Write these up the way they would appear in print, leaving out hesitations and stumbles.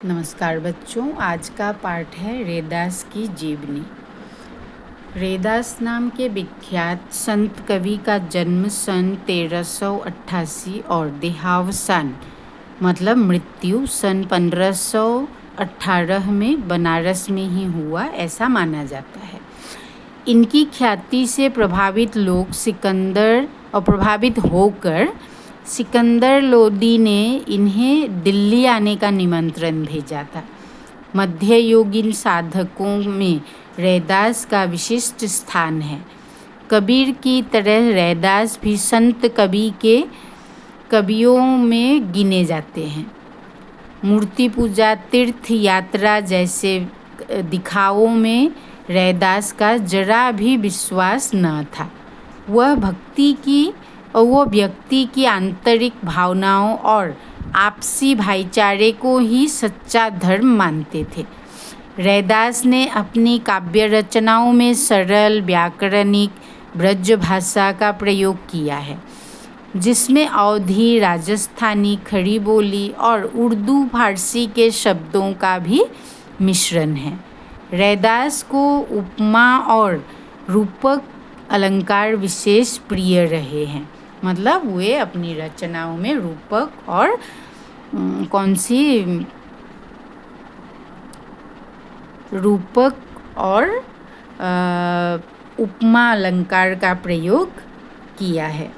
नमस्कार बच्चों, आज का पाठ है रैदास की जीवनी। रैदास नाम के विख्यात संत कवि का जन्म सन 1388 और देहावसान मतलब मृत्यु सन 1518 में बनारस में ही हुआ, ऐसा माना जाता है। इनकी ख्याति से प्रभावित होकर सिकंदर लोदी ने इन्हें दिल्ली आने का निमंत्रण भेजा था। मध्ययुगीन साधकों में रैदास का विशिष्ट स्थान है। कबीर की तरह रैदास भी संत कवियों में गिने जाते हैं। मूर्ति पूजा, तीर्थ यात्रा जैसे दिखावों में रैदास का जरा भी विश्वास न था। वह व्यक्ति की आंतरिक भावनाओं और आपसी भाईचारे को ही सच्चा धर्म मानते थे। रैदास ने अपनी काव्य रचनाओं में सरल व्याकरणिक ब्रज भाषा का प्रयोग किया है, जिसमें अवधी, राजस्थानी, खड़ी बोली और उर्दू फारसी के शब्दों का भी मिश्रण है। रैदास को उपमा और रूपक अलंकार विशेष प्रिय रहे हैं। मतलब वे अपनी रचनाओं में रूपक और उपमा अलंकार का प्रयोग किया है।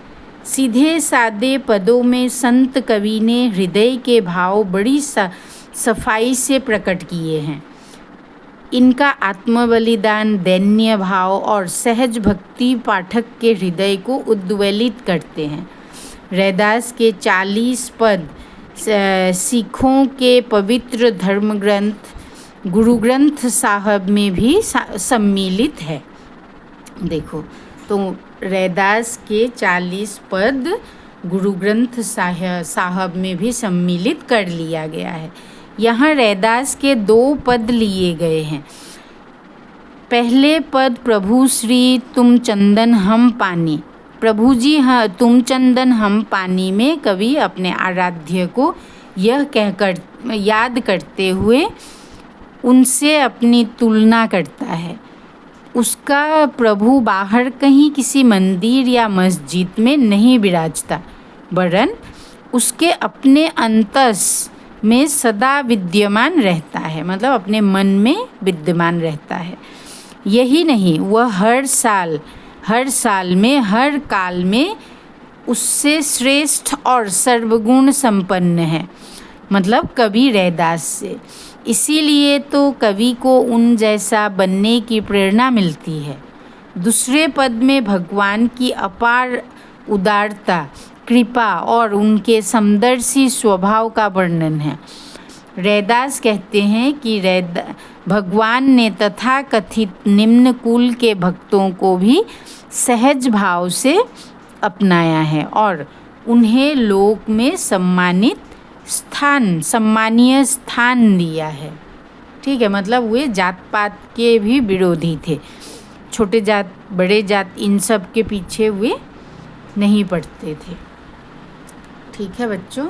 सीधे सादे पदों में संत कवि ने हृदय के भाव बड़ी सफाई से प्रकट किए हैं। इनका आत्मबलिदान, दैन्य भाव और सहज भक्ति पाठक के हृदय को उद्वेलित करते हैं। रैदास के 40 पद सिखों के पवित्र धर्म ग्रंथ गुरु ग्रंथ साहब में भी सम्मिलित है। देखो, तो रैदास के 40 पद गुरु ग्रंथ साहब में भी सम्मिलित कर लिया गया है। यहाँ रैदास के 2 पद लिए गए हैं। पहले पद, प्रभु श्री तुम चंदन हम पानी। प्रभु जी हाँ तुम चंदन हम पानी में कवि अपने आराध्य को यह कहकर याद करते हुए उनसे अपनी तुलना करता है। उसका प्रभु बाहर कहीं किसी मंदिर या मस्जिद में नहीं विराजता, वरन उसके अपने अंतस में सदा विद्यमान रहता है। मतलब अपने मन में विद्यमान रहता है। यही नहीं, वह हर साल में, हर काल में उससे श्रेष्ठ और सर्वगुण संपन्न है। मतलब कवि रैदास से। इसीलिए तो कवि को उन जैसा बनने की प्रेरणा मिलती है। दूसरे पद में भगवान की अपार उदारता, कृपा और उनके समदर्शी स्वभाव का वर्णन है। रैदास कहते हैं कि भगवान ने तथाकथित निम्न कुल के भक्तों को भी सहज भाव से अपनाया है और उन्हें लोक में सम्मानीय स्थान दिया है। ठीक है, मतलब वे जात पात के भी विरोधी थे। छोटे जात, बड़े जात, इन सब के पीछे वे नहीं पड़ते थे। ठीक है बच्चों।